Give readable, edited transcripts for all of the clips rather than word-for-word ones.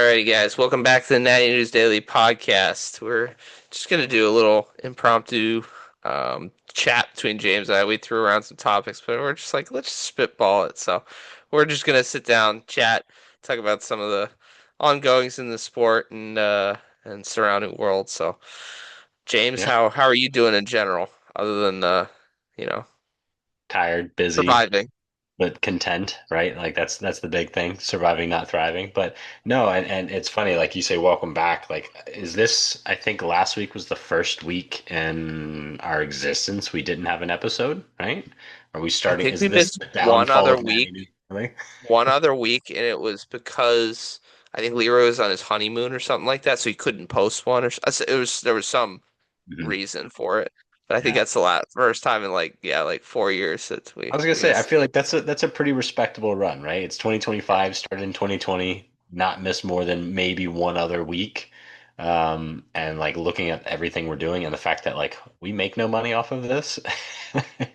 Alrighty, guys, welcome back to the Natty News Daily podcast. We're just gonna do a little impromptu chat between James and I. We threw around some topics, but we're just like, let's just spitball it. So we're just gonna sit down, chat, talk about some of the ongoings in the sport and surrounding world. So, James, Yeah. how are you doing in general, other than you know, Tired, busy, surviving? but content, right? Like that's the big thing, surviving, not thriving. But no, and it's funny, like you say, welcome back. Like, is this, I think last week was the first week in our existence we didn't have an episode, right? Are we I starting, think is we this missed the downfall of Natty News Daily? one other week, and it was because I think Leroy was on his honeymoon or something like that, so he couldn't post one. It was there was some Mhm. reason for it, but I think Yeah. that's the last first time in like 4 years that I was gonna we say, I missed. feel like that's a pretty respectable run, right? It's 2025, started in 2020, not miss more than maybe one other week. And like looking at everything we're doing and the fact that like we make no money off of this,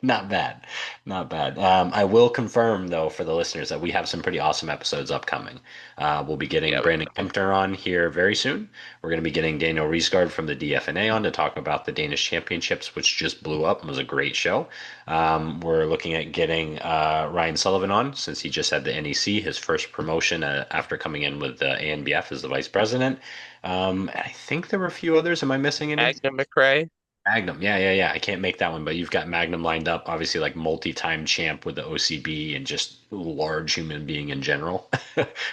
not bad, not bad. I will confirm though for the listeners that we have some pretty awesome episodes upcoming. We'll be getting Yeah, Brandon Kempner on here very soon. We're going to be getting Daniel Riesgaard from the DFNA on to talk about the Danish Championships, which just blew up and was a great show. We're looking at getting Ryan Sullivan on since he just had the NEC, his first promotion after coming in with the ANBF as the vice president. I think there were a few others. Am I missing any? Agna McRae. Magnum, yeah. I can't make that one, but you've got Magnum lined up, obviously like multi-time champ with the OCB and just large human being in general,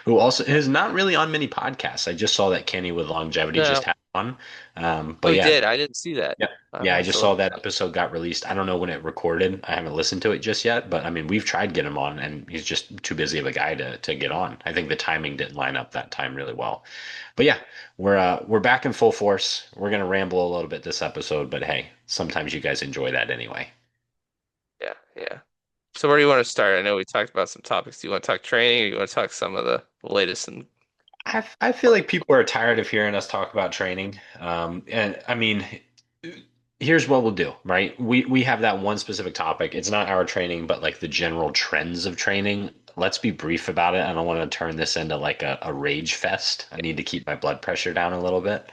who also is not really on many podcasts. I just saw that Kenny with Longevity just No, had one. oh, But he yeah, did. I didn't see that. yeah, I'll yeah. I have just to look saw at that that. episode got released. I don't know when it recorded. I haven't listened to it just yet, but I mean, we've tried to get him on, and he's just too busy of a guy to get on. I think the timing didn't line up that time really well. But yeah, we're back in full force. We're gonna ramble a little bit this episode, but hey, sometimes you guys enjoy that anyway. Yeah, yeah. So where do you want to start? I know we talked about some topics. Do you want to talk training, or do you want to talk some of the latest and I feel like people are tired of hearing us talk about training. And I mean, here's what we'll do, right? We have that one specific topic. It's not our training, but like the general trends of training. Let's be brief about it. I don't want to turn this into like a rage fest. I need to keep my blood pressure down a little bit.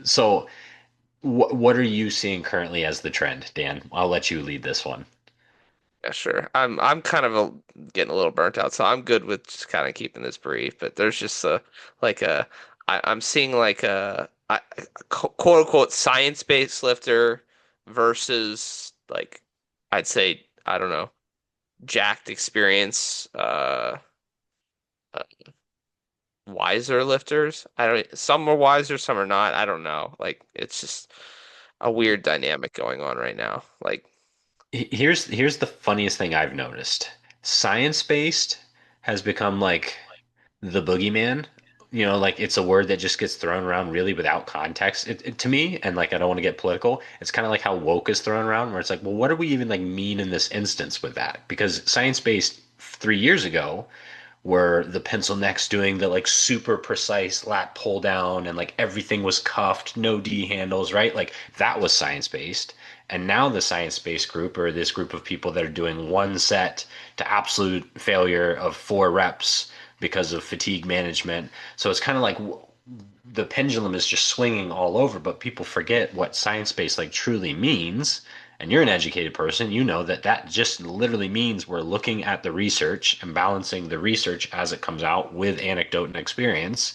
So what are you seeing currently as the trend, Dan? I'll let you lead this one. yeah, sure. I'm kind of getting a little burnt out, so I'm good with just kind of keeping this brief. But there's just like a I'm seeing like a quote unquote science-based lifter versus like I'd say I don't know jacked experience uh wiser lifters. I don't some are wiser, some are not. I don't know. Like it's just a weird dynamic going on right now. Like Here's the funniest thing I've noticed. Science-based has become like the boogeyman. You know, like it's a word that just gets thrown around really without context. To me, and like I don't want to get political, it's kind of like how woke is thrown around, where it's like, well, what do we even like mean in this instance with that? Because science-based 3 years ago were the pencil necks doing the like super precise lat pull down and like everything was cuffed, no D handles, right? Like that was science-based. And now the science-based group or this group of people that are doing one set to absolute failure of 4 reps because of fatigue management. So it's kind of like the pendulum is just swinging all over, but people forget what science-based like truly means. And you're an educated person, you know that that just literally means we're looking at the research and balancing the research as it comes out with anecdote and experience.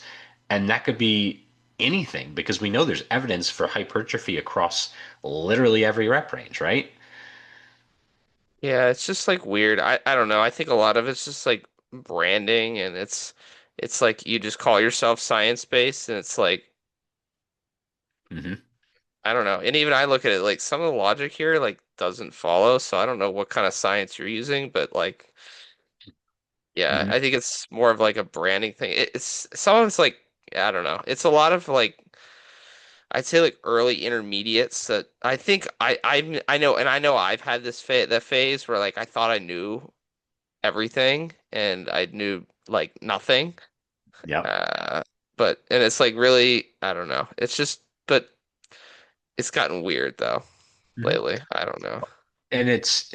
And that could be anything because we know there's evidence for hypertrophy across literally every rep range, right? yeah, it's just like weird. I don't know. I think a lot of it's just like branding and it's like you just call yourself science-based and it's like Hmm. I don't know. And even I look at it like some of the logic here like doesn't follow, so I don't know what kind of science you're using, but like yeah, Hmm. I think it's more of like a branding thing. It's some of it's like I don't know. It's a lot of like I'd say like early intermediates that I think I know and I know I've had this phase where like I thought I knew everything and I knew like nothing. Yep. Uh, but and it's like really I don't know. It's just but it's gotten weird though Hmm. lately. I don't know. And it's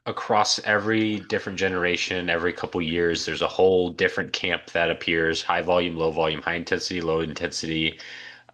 across every different generation, every couple years, there's a whole different camp that appears, high volume, high intensity, low intensity,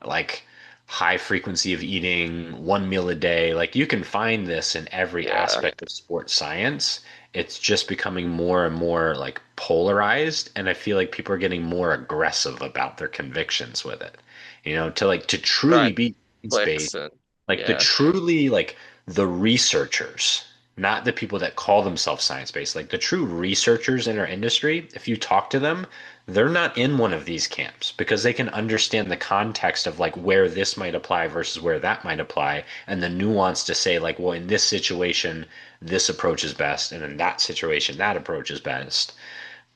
like high frequency of eating, one meal a day. Like you can find this in every Yeah, aspect of sports science. It's just becoming more and more like polarized, and I feel like people are getting more aggressive about their convictions with it. To right. truly be space, Clicks and like the yeah, truly like the researchers, not the people that call themselves science-based, like the true researchers in our industry, if you talk to them, they're not in one of these camps because they can understand the context of like where this might apply versus where that might apply and the nuance to say like, well, in this situation, this approach is best, and in that situation, that approach is best.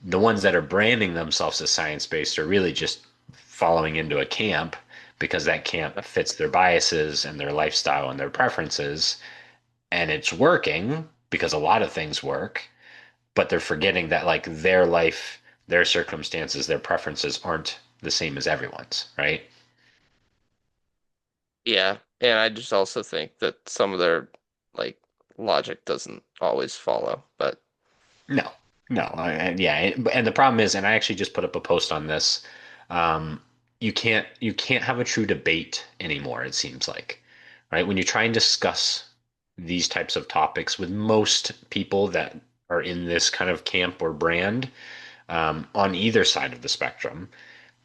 The ones that are branding themselves as science-based are really just following into a camp because that camp fits their biases and their lifestyle and their preferences, and it's working because a lot of things work, but they're forgetting that like their life, their circumstances, their preferences aren't the same as everyone's, right? yeah. And I just also think that some of their like logic doesn't always follow. But No, no, and yeah, and the problem is, and I actually just put up a post on this. Um, you can't have a true debate anymore. It seems like, right? When you try and discuss these types of topics with most people that are in this kind of camp or brand, on either side of the spectrum,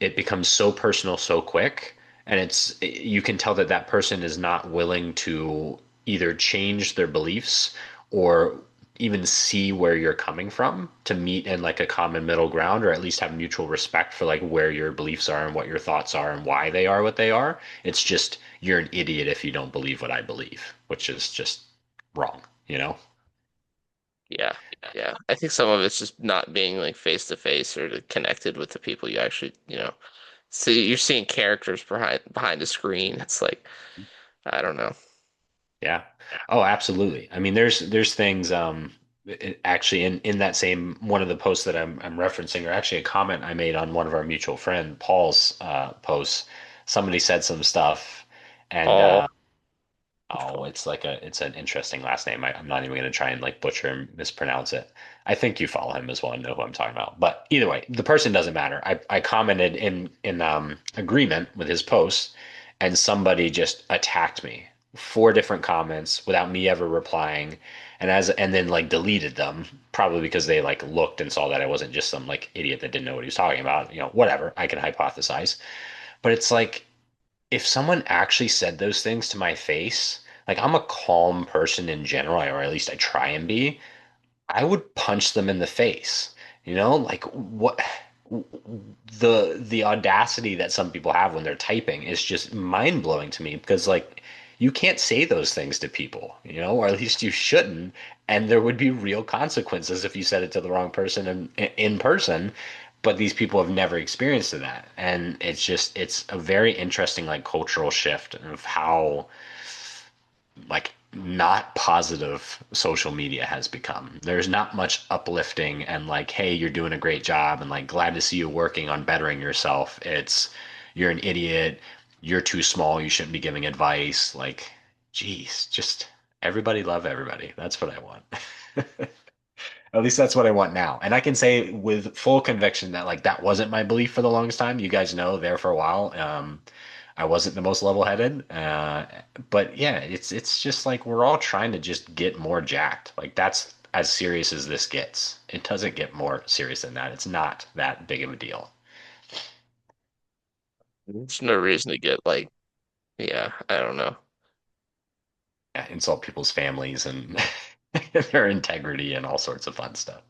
it becomes so personal so quick, and it's you can tell that that person is not willing to either change their beliefs or even see where you're coming from to meet in like a common middle ground, or at least have mutual respect for like where your beliefs are and what your thoughts are and why they are what they are. It's just you're an idiot if you don't believe what I believe, which is just wrong, you know? yeah, yeah. I think some of it's just not being like face to face or connected with the people you actually, see. You're seeing characters behind the screen. It's like I don't know. Yeah. Oh, absolutely. I mean, there's things actually in that same one of the posts that I'm referencing, or actually a comment I made on one of our mutual friend Paul's posts. Somebody said some stuff, and Paul. oh, it's an interesting last name. I'm not even going to try and like butcher and mispronounce it. I think you follow him as well and know who I'm talking about. But either way, the person doesn't matter. I commented in agreement with his post, and somebody just attacked me. Four different comments without me ever replying, and then like deleted them, probably because they like looked and saw that I wasn't just some like idiot that didn't know what he was talking about. Whatever. I can hypothesize. But it's like if someone actually said those things to my face, like I'm a calm person in general, or at least I try and be, I would punch them in the face. Like what the audacity that some people have when they're typing is just mind-blowing to me because like you can't say those things to people, or at least you shouldn't, and there would be real consequences if you said it to the wrong person in person. But these people have never experienced that, and it's a very interesting like cultural shift of how like not positive social media has become. There's not much uplifting and like, hey, you're doing a great job and like glad to see you working on bettering yourself. It's you're an idiot, you're too small, you shouldn't be giving advice. Like, geez, just everybody love everybody. That's what I want. At least that's what I want now. And I can say with full conviction that like that wasn't my belief for the longest time. You guys know there for a while. I wasn't the most level-headed. But yeah, it's just like we're all trying to just get more jacked. Like that's as serious as this gets. It doesn't get more serious than that. It's not that big of a deal. There's no reason to get like, yeah, I don't know. Yeah, insult people's families and their integrity and all sorts of fun stuff.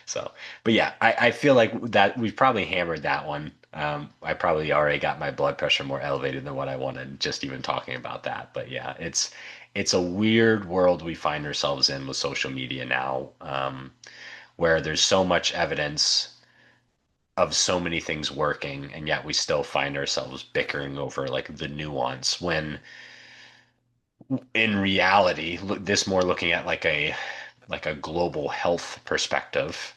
So, but yeah, I feel like that we've probably hammered that one. I probably already got my blood pressure more elevated than what I wanted just even talking about that. But yeah, it's a weird world we find ourselves in with social media now, where there's so much evidence of so many things working, and yet we still find ourselves bickering over like the nuance when in reality, this more looking at like a global health perspective,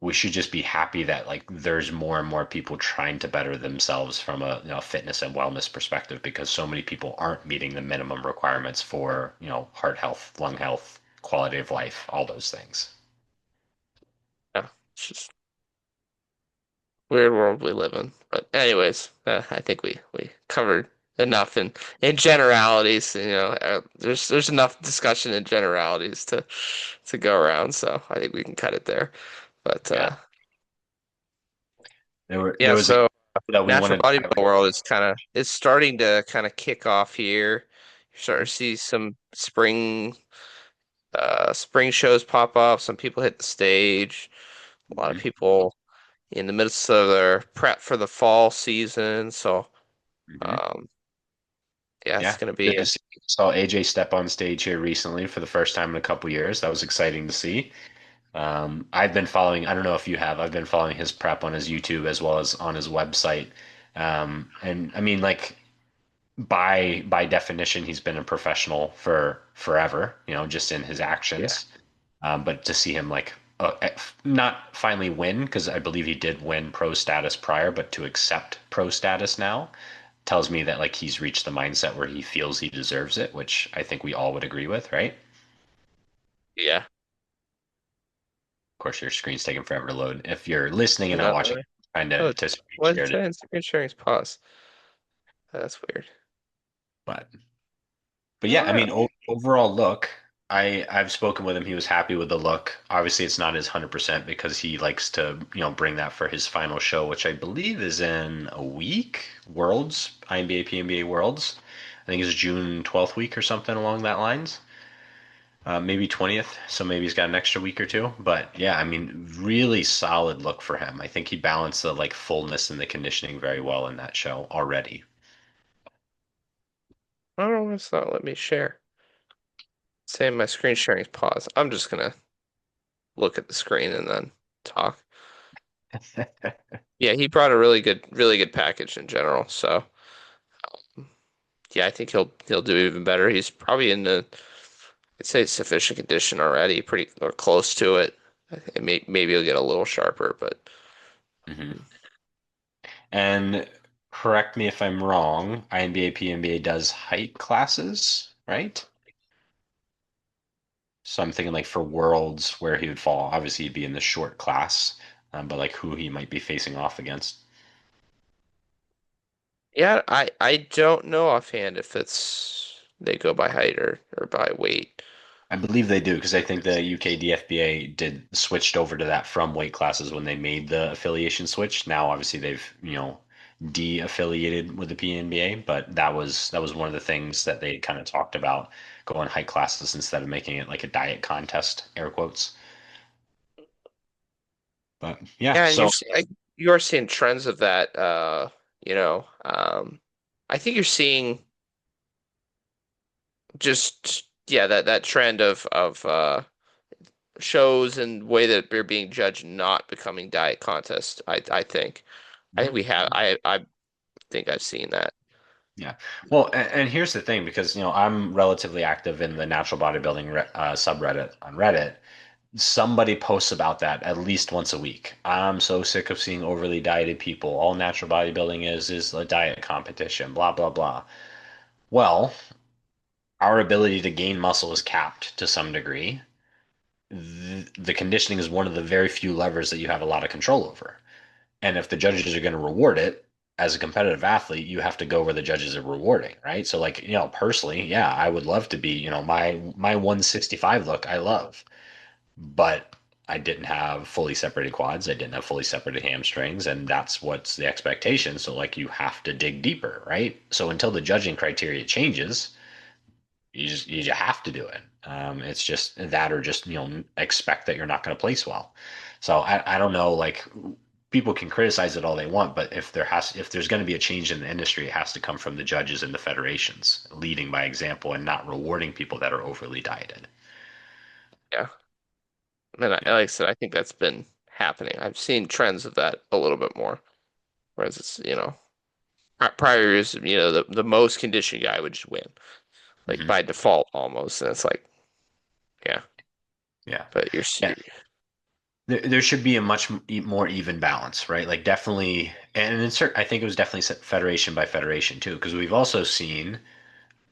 we should just be happy that like there's more and more people trying to better themselves from a fitness and wellness perspective because so many people aren't meeting the minimum requirements for heart health, lung health, quality of life, all those things. Yeah, it's just weird world we live in. But anyways, I think we covered enough in generalities. There's enough discussion in generalities to go around. So I think we can cut it there. But Yeah. There yeah, was a so that we natural wanted to bodybuilding cover. world is it's starting to kind of kick off here. You're starting to see some spring shows pop up. Some people hit the stage. A lot of Mhm. people in the midst of their prep for the fall season. So, Mhm. um, yeah, it's Yeah, gonna be good to see. Saw AJ step on stage here recently for the first time in a couple years. That was exciting to see. I've been following, I don't know if you have, I've been following his prep on his YouTube as well as on his website. And I mean, like by definition, he's been a professional for forever, just in his yeah, actions. But to see him like not finally win, because I believe he did win pro status prior, but to accept pro status now tells me that like he's reached the mindset where he feels he deserves it, which I think we all would agree with, right? yeah. Of course, your screen's taking forever to load. If you're listening and not Yeah, watching, trying oh, to screen what is it share it, saying? Screen sharing's pause. That's weird. but yeah, I Oh, mean, overall look, I've spoken with him. He was happy with the look. Obviously, it's not his 100% because he likes to, bring that for his final show, which I believe is in a week. Worlds, INBA, PNBA Worlds. I think it's June 12th week or something along that lines. Maybe 20th, so maybe he's got an extra week or two. But yeah, I mean, really solid look for him. I think he balanced the like fullness and the conditioning very well in that show already. I don't know. It's not let me share. Saying my screen sharing's pause. I'm just gonna look at the screen and then talk. Yeah, he brought a really good package in general. So yeah, I think he'll do even better. He's probably in the I'd say sufficient condition already, pretty or close to it. Maybe he'll get a little sharper, but hmm And correct me if I'm wrong, INBA PNBA does height classes, right? So I'm thinking like for Worlds where he would fall, obviously he'd be in the short class, but like who he might be facing off against. yeah, I don't know offhand if it's they go by height or by weight. I believe they do because I think the UK DFBA did switched over to that from weight classes when they made the affiliation switch. Now obviously they've, de-affiliated with the PNBA, but that was one of the things that they kind of talked about going height classes instead of making it like a diet contest, air quotes. But yeah, Yeah, and so you are seeing trends of that. You know, I think you're seeing just yeah that trend of shows and way that they're being judged not becoming diet contests. I think mhm, we have I think I've seen that. yeah. Well, and here's the thing because I'm relatively active in the natural bodybuilding subreddit on Reddit. Somebody posts about that at least once a week. I'm so sick of seeing overly dieted people. All natural bodybuilding is a diet competition, blah, blah, blah. Well, our ability to gain muscle is capped to some degree. The conditioning is one of the very few levers that you have a lot of control over. And if the judges are going to reward it, as a competitive athlete, you have to go where the judges are rewarding, right? So like, personally, yeah, I would love to be, my 165 look, I love. But I didn't have fully separated quads. I didn't have fully separated hamstrings, and that's what's the expectation. So like you have to dig deeper, right? So until the judging criteria changes, you just have to do it. It's just that, or just expect that you're not going to place well. So I don't know. Like people can criticize it all they want, but if there's going to be a change in the industry, it has to come from the judges and the federations leading by example and not rewarding people that are overly dieted. Yeah. And Yeah. like I said, I think that's been happening. I've seen trends of that a little bit more. Whereas it's, prior years, the most conditioned guy would just win, like hmm by default almost. And it's like, yeah, Yeah. but Yeah. There should be a much more even balance, right? Like definitely, and I think it was definitely set federation by federation too, because we've also seen,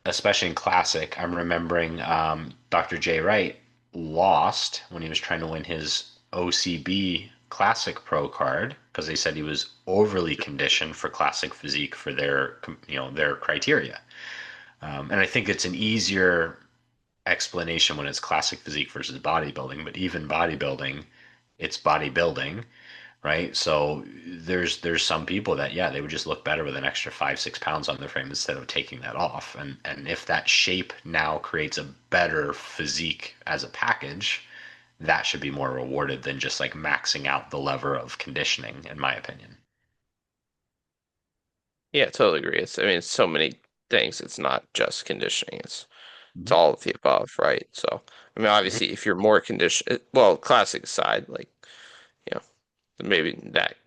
especially in classic, I'm remembering Dr. J. Wright. lost when he was trying to win his OCB Classic Pro card because they said he was overly conditioned for classic physique for their their criteria. And I think it's an easier explanation when it's classic physique versus bodybuilding, but even bodybuilding, it's bodybuilding, right? So there's some people that yeah, they would just look better with an extra 5 6 pounds on their frame instead of taking that off. And if that shape now creates a better physique as a package, that should be more rewarded than just like maxing out the lever of conditioning, in my opinion. Yeah, totally agree. I mean, it's so many things. It's not just conditioning. It's Mhm. all of the above, right? So, I mean, Mhm. obviously, if you're more conditioned, well, classic aside, like, you know, maybe in that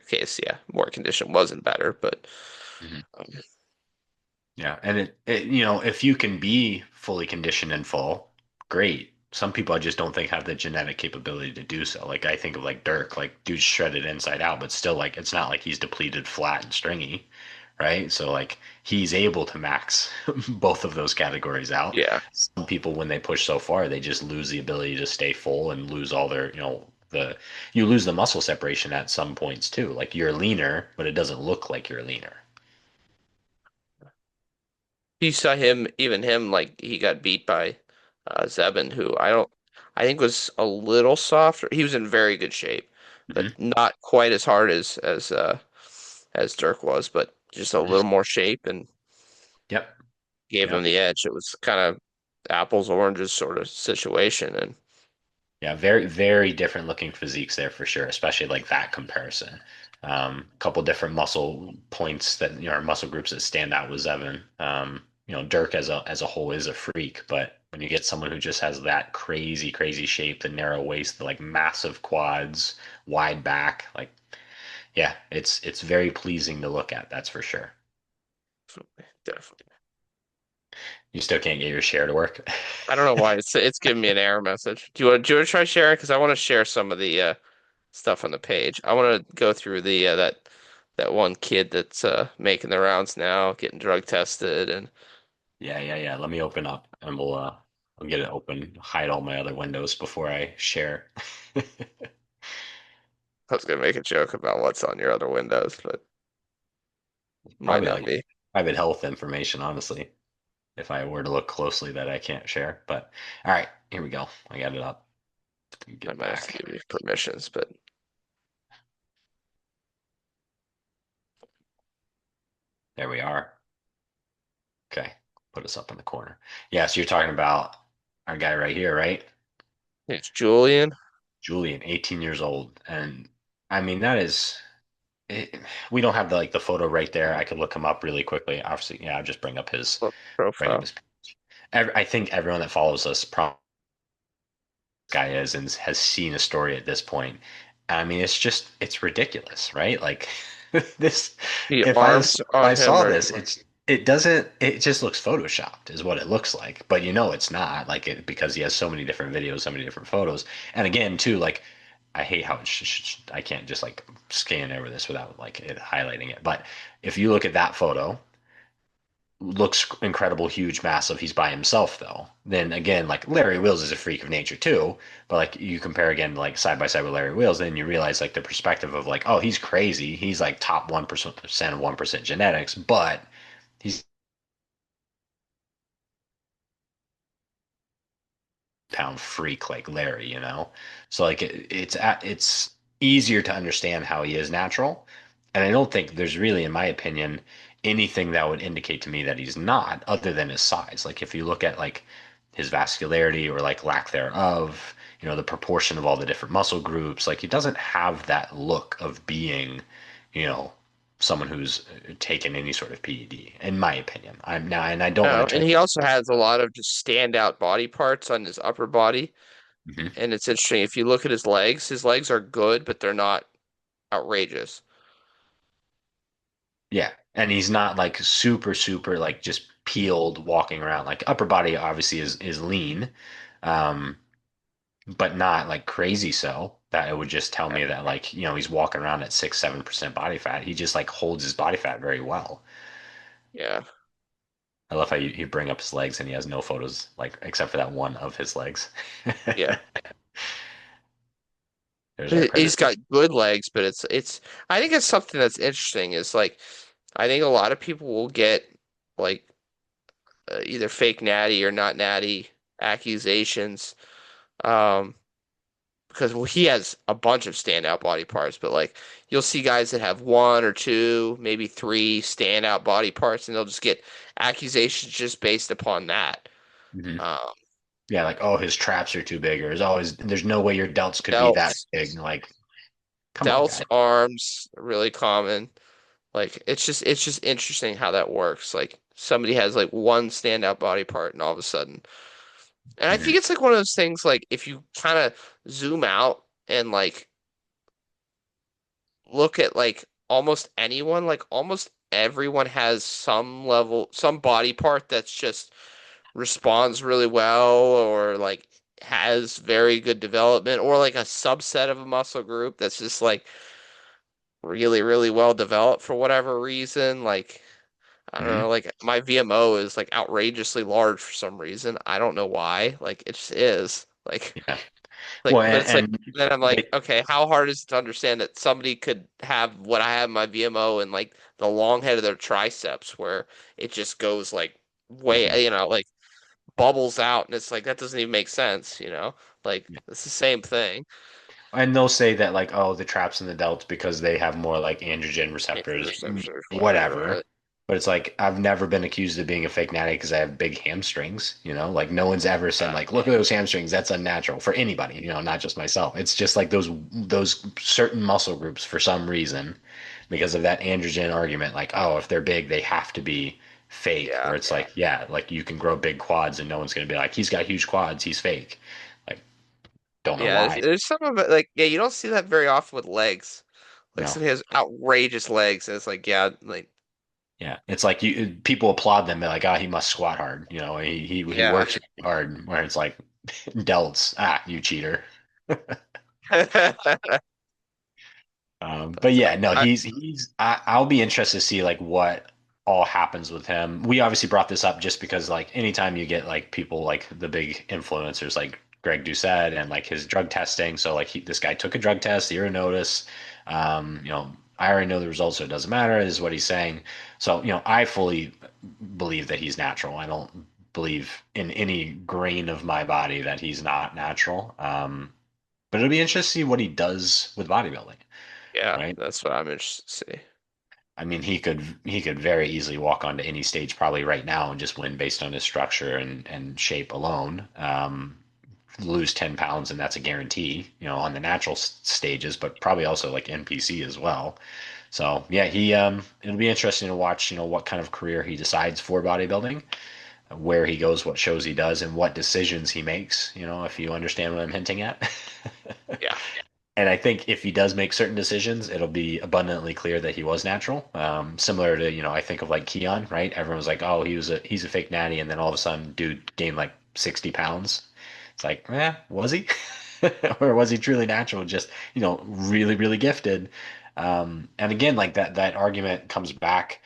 case, yeah, more condition wasn't better, but Mhm. um, Yeah, and if you can be fully conditioned and full, great. Some people I just don't think have the genetic capability to do so. Like I think of like Dirk, like dude's shredded inside out, but still like it's not like he's depleted, flat, and stringy, right? So like he's able to max both of those categories out. yeah, Some people when they push so far, they just lose the ability to stay full and lose all their, you lose the muscle separation at some points too. Like you're leaner, but it doesn't look like you're leaner. you saw him, even him, like he got beat by Zebin, who I think was a little softer. He was in very good shape, but Hmm. not quite as hard as Dirk was, but just a little more shape and Yep. gave him Yep. the edge. It was kind of apples oranges sort of situation, and Yeah, very, very different looking physiques there for sure, especially like that comparison. Couple different muscle points that, muscle groups that stand out with Evan. Dirk as a whole is a freak, but when you get someone who just has that crazy, crazy shape, the narrow waist, the like massive quads, wide back, like yeah, it's very pleasing to look at, that's for sure. definitely. You still can't get your share to work. I don't know why it's giving me an error message. Do you want to try sharing? Because I want to share some of the stuff on the page. I want to go through the that one kid that's making the rounds now, getting drug tested, and Yeah, yeah, yeah. Let me open up and I'll get it open, hide all my other windows before I share. I was gonna make a joke about what's on your other windows, but might Probably not like be. private health information, honestly, if I were to look closely that I can't share. But all right, here we go. I got it up. I Get might have to back. give you permissions, but There we are. Okay. Put us up in the corner. Yeah, so you're talking about our guy right here, right? it's Julian. Julian, 18 years old. And I mean, that is it, we don't have the like the photo right there. I could look him up really quickly. Obviously, yeah, I'll just bring up Profile. his page. I think everyone that follows us probably guy is and has seen a story at this point. I mean, it's ridiculous, right? Like this, The if arms I on him saw are this, it just looks photoshopped is what it looks like. But it's not like it because he has so many different videos, so many different photos. And again, too, like I hate how I can't just like scan over this without like it highlighting it. But if you look at that photo, looks incredible, huge, massive. He's by himself though. Then again, like Larry Wheels is a freak of nature too. But like you compare again, like side by side with Larry Wheels, then you realize like the perspective of like, oh, he's crazy. He's like top 1% of 1% genetics, but he's pound freak like Larry. So like it's easier to understand how he is natural. And I don't think there's really, in my opinion, anything that would indicate to me that he's not other than his size. Like if you look at like his vascularity or like lack thereof, the proportion of all the different muscle groups, like he doesn't have that look of being, you know, someone who's taken any sort of PED, in my opinion. I'm now, and I don't want no, to and try. he also has a lot of just standout body parts on his upper body. Mhm. And it's interesting if you look at his legs are good, but they're not outrageous. Yeah. And he's not like super, super like just peeled walking around. Like upper body obviously is lean, um, but not like crazy so that it would just tell Yeah. me that like, he's walking around at 6, 7% body fat. He just like holds his body fat very well. Yeah. I love how you bring up his legs and he has no photos, like except for that one of his legs. Yeah. There's our He's predator. got good legs, but it's I think it's something that's interesting is like I think a lot of people will get like either fake natty or not natty accusations um because well, he has a bunch of standout body parts, but like you'll see guys that have one or two, maybe three standout body parts, and they'll just get accusations just based upon that. Hmm. Um, Yeah, like oh, his traps are too big, or there's no way your delts could be that delts, big. Like, come on, delts, guys. arms, are really common. Like it's just interesting how that works. Like somebody has like one standout body part, and all of a sudden, and I Hmm. think it's like one of those things. Like if you kind of zoom out and like look at like almost anyone, like almost everyone has some level, some body part that's just responds really well or like has very good development or like a subset of a muscle group that's just like really, really well developed for whatever reason. Like, I don't know, Hmm. like my VMO is like outrageously large for some reason. I don't know why. Like it just is. Yeah. Like, Well, but it's like and then I'm like, they, okay, how hard is it to understand that somebody could have what I have in my VMO and like the long head of their triceps where it just goes like mhm. way, like bubbles out and it's like that doesn't even make sense. Like it's the same thing. And they'll say that like, oh, the traps and the delts because they have more like androgen receptors, Interception, whatever. whatever. But it's like I've never been accused of being a fake natty because I have big hamstrings. Like no one's ever said Yeah, like, look at those hamstrings. That's unnatural for anybody. Not just myself. It's just like those certain muscle groups for some reason, because of that androgen argument. Like, oh, if they're big, they have to be fake. yeah, Where it's like, yeah, like you can grow big quads and no one's gonna be like, he's got huge quads. He's fake. Like, don't know yeah. There's, why. there's some of it like yeah, you don't see that very often with legs. Like No. somebody has outrageous legs, and it's like yeah, like Yeah, it's like people applaud them. They're like, "Ah, he must squat hard." He yeah. works really hard. Where it's like, delts, you cheater. But yeah, no, I he's. I'll be interested to see like what all happens with him. We obviously brought this up just because like anytime you get like people like the big influencers like Greg Doucette and like his drug testing. So like this guy took a drug test, zero notice. I already know the results, so it doesn't matter, is what he's saying. So I fully believe that he's natural. I don't believe in any grain of my body that he's not natural. But it'll be interesting to see what he does with bodybuilding, yeah, right? that's what I'm interested to see. I mean, he could very easily walk onto any stage probably right now and just win based on his structure and shape alone. Lose 10 pounds and that's a guarantee, on the natural stages, but probably also like NPC as well. So yeah, it'll be interesting to watch, what kind of career he decides for bodybuilding, where he goes, what shows he does, and what decisions he makes, if you understand what I'm hinting at. Yeah, And I think if he does make certain decisions, it'll be abundantly clear that he was natural. Similar to, I think of like Keon, right? Everyone's like, oh, he's a fake natty, and then all of a sudden, dude gained like 60 pounds. It's like, was he? Or was he truly natural? Just, really, really gifted. And again, like that argument comes back.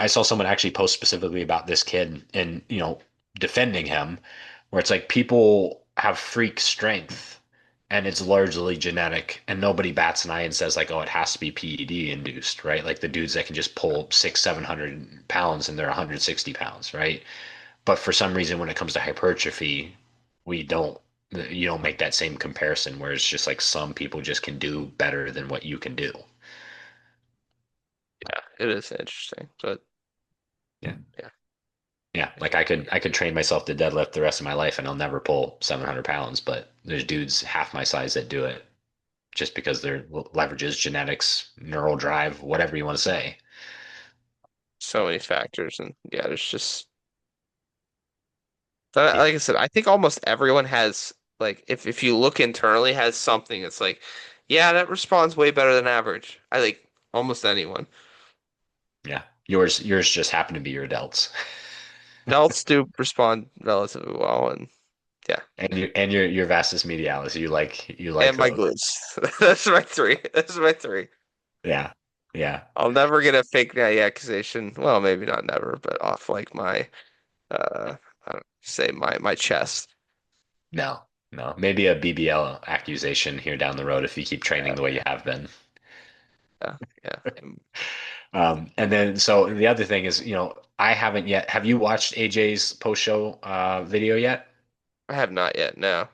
I saw someone actually post specifically about this kid and, defending him, where it's like people have freak strength and it's largely genetic and nobody bats an eye and says like, oh, it has to be PED induced, right? Like the dudes that can just pull 700 pounds and they're 160 pounds, right? But for some reason, when it comes to hypertrophy, we don't, you don't make that same comparison where it's just like some people just can do better than what you can do. yeah, it is interesting, but Yeah. yeah, Yeah, like I could train myself to deadlift the rest of my life and I'll never pull 700 pounds, but there's dudes half my size that do it just because they're leverages genetics, neural drive, whatever you want to say. so many factors, and yeah, there's just but Yeah. like I said, I think almost everyone has like if you look internally has something. It's like, yeah, that responds way better than average. I think almost anyone. Yeah. Yours just happen to be your adults. Adults do respond relatively well, and yeah, And your vastus medialis. You like and my those. glutes. That's my three. That's my three. Yeah. Yeah. I'll never get a fake Natty accusation. Well, maybe not never, but off like my I don't say my chest. No, no. Maybe a BBL accusation here down the road if you keep training Yeah, the way you have been. yeah, yeah. And then, so the other thing is, I haven't yet. Have you watched AJ's post show video yet? I have not yet. No.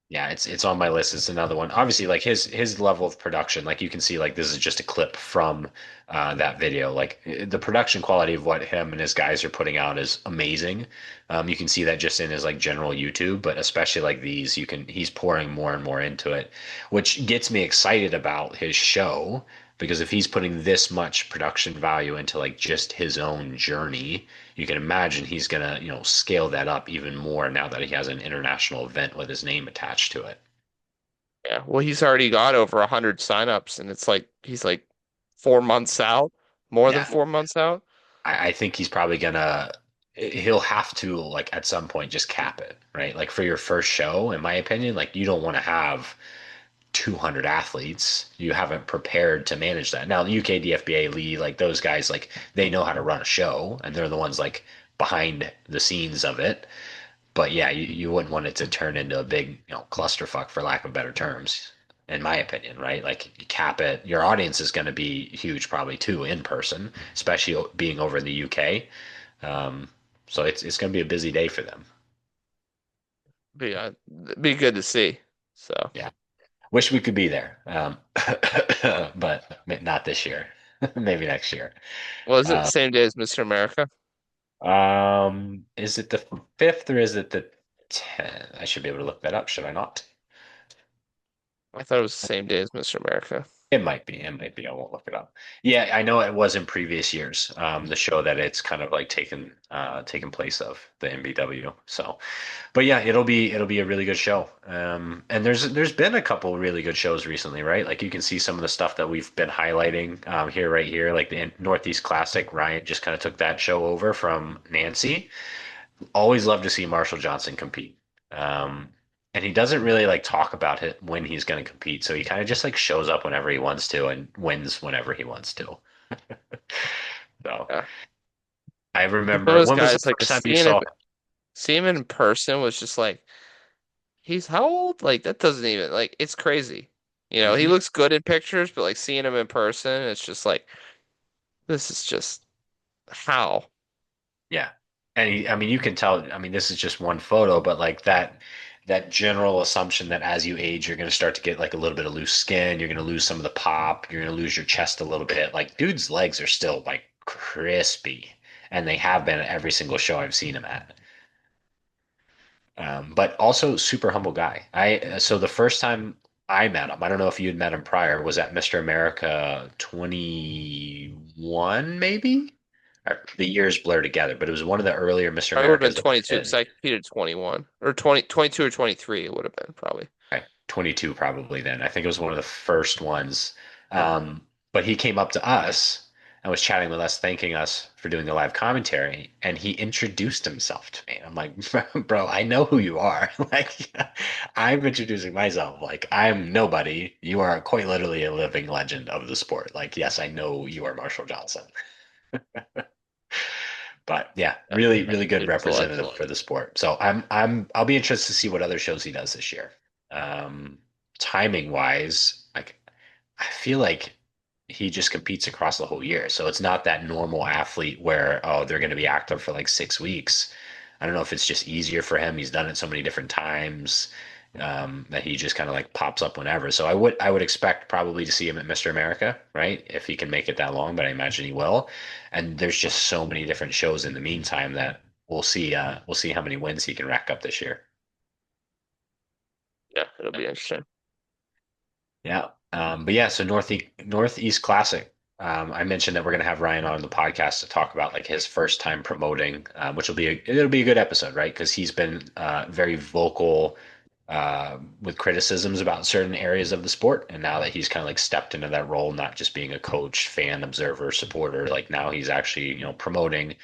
Yeah, it's on my list. It's another one. Obviously, like his level of production, like you can see, like this is just a clip from that video. Like the production quality of what him and his guys are putting out is amazing. You can see that just in his like general YouTube, but especially like these, he's pouring more and more into it, which gets me excited about his show because if he's putting this much production value into like just his own journey, you can imagine he's gonna, scale that up even more now that he has an international event with his name attached to it. Yeah. Well, he's already got over 100 signups, and it's like he's like 4 months out, more than Yeah, 4 months out. I think he's probably gonna, he'll have to like at some point just cap it, right? Like for your first show, in my opinion, like you don't want to have 200 athletes. You haven't prepared to manage that. Now, the UK DFBA Lee, like those guys, like they know how to run a show and they're the ones like behind the scenes of it. But yeah, you wouldn't want it to turn into a big, clusterfuck for lack of better terms, in my opinion, right? Like you cap it. Your audience is going to be huge probably too in person, especially being over in the UK. Um, so it's going to be a busy day for them. Be good to see. So, Yeah. Wish we could be there. But not this year. Maybe next year. was it Uh, same day as Mr. America? is it the 5th or is it the 10th? I should be able to look that up, should I not? I thought it was the same day as Mr. America. It might be. It might be. I won't look it up. Yeah, I know it was in previous years. The show that it's kind of like taken place of the MBW. So, but yeah, it'll be a really good show. And there's been a couple really good shows recently, right? Like you can see some of the stuff that we've been highlighting here, right here, like the Northeast Classic. Ryan just kind of took that show over from Nancy. Always love to see Marshall Johnson compete. Um, and he doesn't really like talk about it when he's going to compete. So he kind of just like shows up whenever he wants to and wins whenever he wants to. So Yeah. I He's one of remember, those when was the guys like first time you saw? seeing him in person was just like he's how old? Like that doesn't even like it's crazy. He Mhm. looks good in pictures, but like seeing him in person, it's just like this is just how. Yeah. And I mean, you can tell, I mean, this is just one photo, but like that general assumption that as you age, you're going to start to get like a little bit of loose skin, you're going to lose some of the pop, you're going to lose your chest a little bit. Like, dude's legs are still like crispy, and they have been at every single show I've seen him at. But also super humble guy. So the first time I met him, I don't know if you'd met him prior, was at Mr. America 21, maybe? The years blur together, but it was one of the earlier Mr. Probably would have been Americas that we 22 because did. I competed 21 or 20, 22 or 23 it would have been probably. Right, 22 probably then. I think it was one of the first ones. Um, but he came up to us and was chatting with us, thanking us for doing the live commentary, and he introduced himself to me. I'm like, bro, I know who you are. Like, I'm introducing myself. Like, I'm nobody. You are quite literally a living legend of the sport. Like, yes, I know you are Marshall Johnson. But yeah, Yeah, really, really good dude, delightful. representative for the sport. So I'll be interested to see what other shows he does this year. Um, Timing wise, like I feel like he just competes across the whole year. So it's not that normal athlete where, oh, they're going to be active for like 6 weeks. I don't know if it's just easier for him. He's done it so many different times that he just kind of like pops up whenever. So I would expect probably to see him at Mr. America, right? If he can make it that long, but I imagine he will. And there's just so many different shows in the meantime that we'll see how many wins he can rack up this year. Yeah, it'll be interesting. Yeah. But yeah, so Northeast Classic. I mentioned that we're going to have Ryan on the podcast to talk about like his first time promoting, which it'll be a good episode, right? Because he's been very vocal with criticisms about certain areas of the sport, and now that he's kind of like stepped into that role, not just being a coach, fan, observer, supporter, like now he's actually promoting.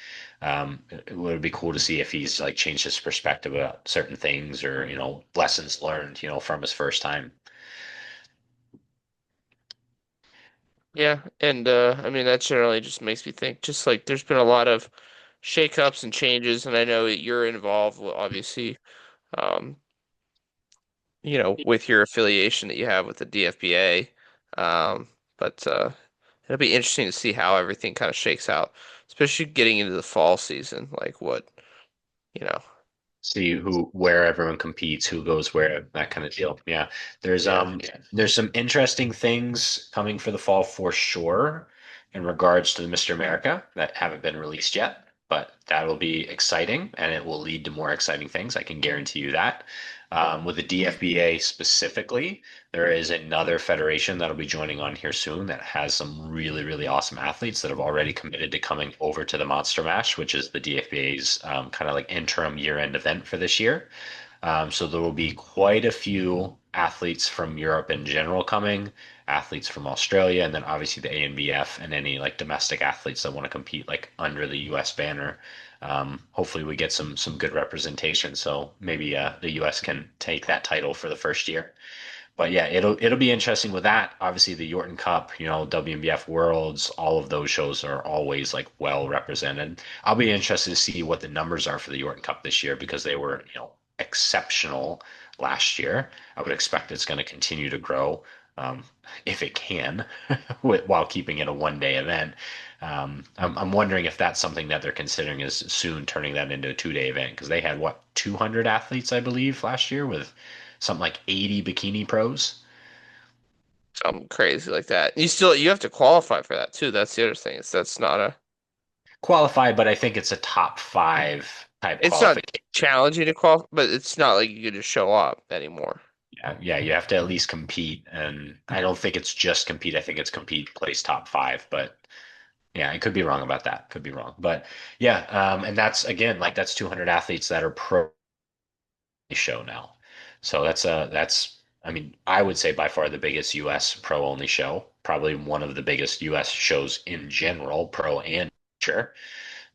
It would be cool to see if he's like changed his perspective about certain things or lessons learned from his first time. Yeah, and I mean that generally just makes me think. Just like there's been a lot of shakeups and changes, and I know that you're involved, obviously, um, with your affiliation that you have with the DFBA. But it'll be interesting to see how everything kind of shakes out, especially getting into the fall season. Like what, you know, See where everyone competes, who goes where, that kind of deal. Yeah. There's yeah. there's some interesting things coming for the fall for sure in regards to the Mr. America that haven't been released yet, but that'll be exciting and it will lead to more exciting things. I can guarantee you that. With the DFBA specifically, there is another federation that'll be joining on here soon that has some really, really awesome athletes that have already committed to coming over to the Monster Mash, which is the DFBA's kind of like interim year-end event for this year. So there will be quite a few athletes from Europe in general coming, athletes from Australia, and then obviously the ANBF and any like domestic athletes that want to compete like under the US banner. Hopefully we get some good representation. So maybe the US can take that title for the first year. But yeah, it'll be interesting with that. Obviously, the Yorton Cup, WNBF Worlds, all of those shows are always like well represented. I'll be interested to see what the numbers are for the Yorton Cup this year because they were, exceptional last year. I would expect it's going to continue to grow um, if it can, while keeping it a one-day event. I'm wondering if that's something that they're considering is soon turning that into a two-day event because they had what 200 athletes, I believe, last year with something like 80 bikini pros. Something crazy like that. You have to qualify for that too. That's the other thing. That's not a Qualified, but I think it's a top five type it's not qualification. challenging to qualify, but it's not like you can just show up anymore. Yeah, yeah, you have to at least compete, and I don't think it's just compete. I think it's compete, place top five, but yeah, I could be wrong about that. Could be wrong, but yeah, and that's again like that's 200 athletes that are pro show now. So that's I mean I would say by far the biggest U.S. pro only show, probably one of the biggest U.S. shows in general, pro and sure.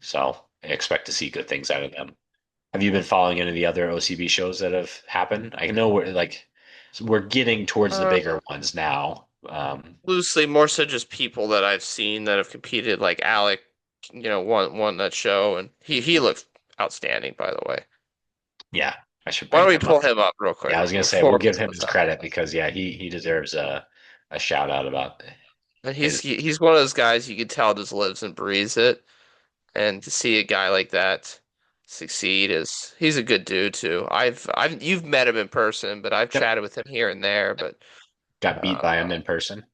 So I expect to see good things out of them. Have you been following any of the other OCB shows that have happened? I know we're getting towards the Uh, bigger ones now. Loosely, more so just people that I've seen that have competed, like Alec, won that show, and he looked outstanding, by the way. Yeah, I should Why don't bring we him up. pull him up real Yeah, I quick was gonna say before we'll we give him close his out? credit because yeah, he deserves a shout out about And his. he's one of those guys you could tell just lives and breathes it, and to see a guy like that succeed is he's a good dude too. I've you've met him in person, but I've Yep, chatted with him here and there, but got beat by him uh, in person.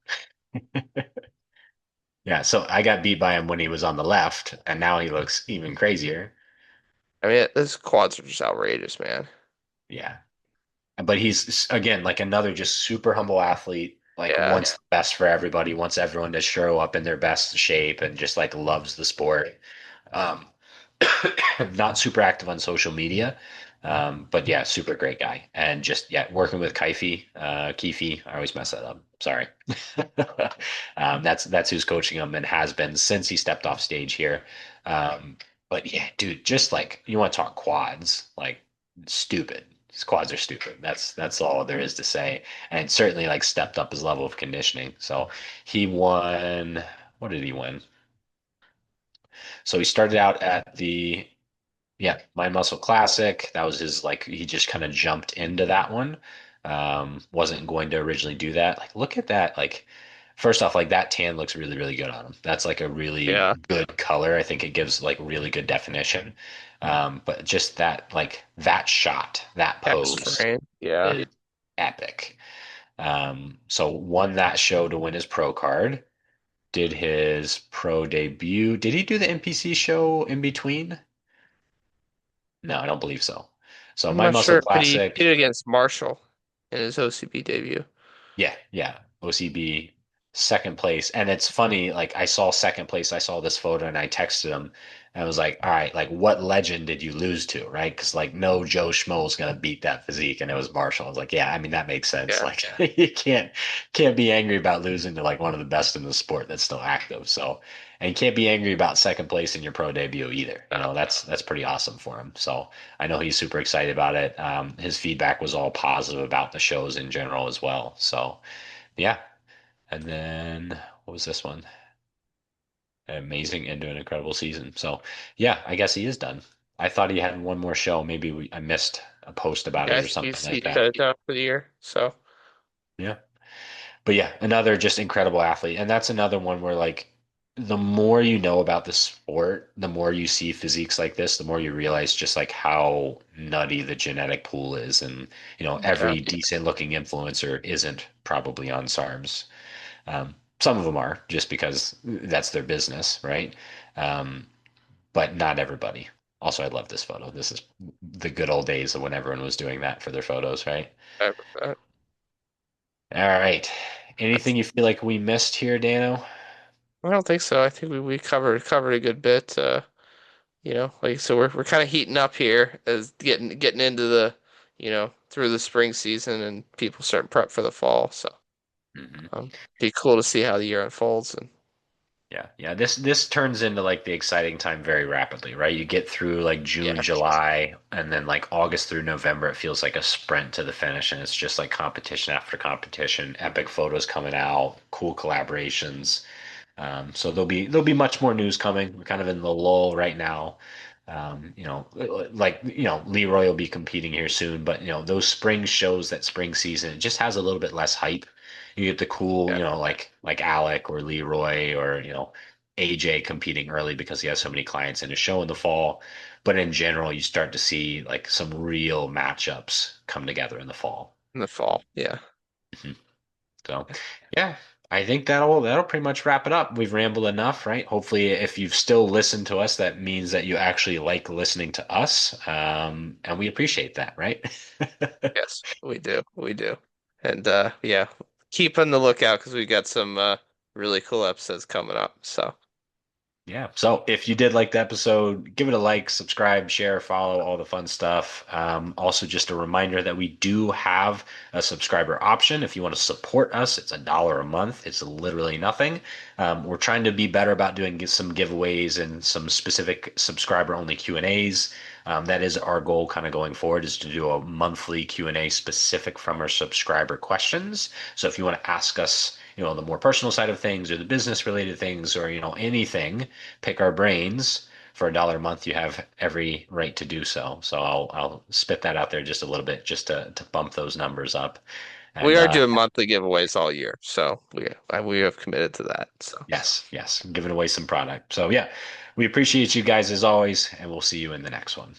Yeah, so I got beat by him when he was on the left, and now he looks even crazier. I mean, his quads are just outrageous, man. Yeah, but he's again like another just super humble athlete, like Yeah, wants the best for everybody, wants everyone to show up in their best shape and just like loves the sport. Um, not super active on social media, but yeah, super great guy. And just yeah, working with Keefe, I always mess that up. Sorry. That's who's coaching him and has been since he stepped off stage here. Um, but yeah, dude, just like you want to talk quads, like stupid. His quads are stupid. That's all there is to say. And certainly like stepped up his level of conditioning. So he won. What did he win? So he started out at the yeah, My Muscle Classic. That was his like he just kind of jumped into that one. Wasn't going to originally do that. Like, look at that. Like, first off, like that tan looks really, really good on him. That's like a really yeah. good color. I think it gives like really good definition. But just that, like that shot, that Cast pose frame. Yeah. is epic. So won that show to win his pro card. Did his pro debut. Did he do the NPC show in between? No, I don't believe so. So I'm My not Muscle sure, but he Classic, competed against Marshall in his OCB debut. yeah, yeah, OCB second place. And it's funny, like I saw second place, I saw this photo and I texted him and I was like, all right, like what legend did you lose to, right? Because like no Joe Schmo is gonna beat that physique, and it was Marshall. I was like, yeah, I mean that makes sense. Yeah. Like you can't be angry about losing to like one of the best in the sport that's still active. So and you can't be angry about second place in your pro debut either. No. That's pretty awesome for him. So I know he's super excited about it. His feedback was all positive about the shows in general as well. So, yeah. And then what was this one? An amazing into an incredible season. So yeah, I guess he is done. I thought he had one more show. Maybe I missed a post about it Yeah, or something he like shut that. it down for the year. So Yeah. But yeah, another just incredible athlete. And that's another one where like the more you know about the sport, the more you see physiques like this, the more you realize just like how nutty the genetic pool is. And, yeah, every decent looking influencer isn't probably on SARMs. Some of them are just because that's their business, right? Um, but not everybody. Also, I love this photo. This is the good old days of when everyone was doing that for their photos, right? I, All right. Anything you feel like we missed here, Dano? I don't think so. I think we covered a good bit. Like so we're kind of heating up here as getting into the through the spring season and people starting prep for the fall. So Hmm. be cool to see how the year unfolds and Yeah, yeah. This turns into like the exciting time very rapidly, right? You get through like June, yeah, July, and then like August through November, it feels like a sprint to the finish, and it's just like competition after competition, epic photos coming out, cool collaborations. So there'll be much more news coming. We're kind of in the lull right now. Like Leroy will be competing here soon, but those spring shows, that spring season, it just has a little bit less hype. You get the cool, yeah, like Alec or Leroy or AJ competing early because he has so many clients in his show in the fall. But in general, you start to see like some real matchups come together in the fall. in the fall. Yeah. Mhm. So, yeah, I think that'll pretty much wrap it up. We've rambled enough, right? Hopefully, if you've still listened to us, that means that you actually like listening to us, and we appreciate that, right? Yes, we do. We do. And yeah, keep on the lookout because we got some really cool episodes coming up. So, Yeah. So if you did like the episode, give it a like, subscribe, share, follow, all the fun stuff. Also, just a reminder that we do have a subscriber option. If you want to support us, it's $1 a month. It's literally nothing. We're trying to be better about doing some giveaways and some specific subscriber only Q&As. That is our goal kind of going forward, is to do a monthly Q&A specific from our subscriber questions. So if you want to ask us, the more personal side of things or the business related things or, anything, pick our brains for $1 a month, you have every right to do so. So I'll spit that out there just a little bit just to bump those numbers up. we And are doing monthly giveaways all year. So, we have committed to that. So, yes, yes, giving away some product. So yeah, we appreciate you guys as always, and we'll see you in the next one.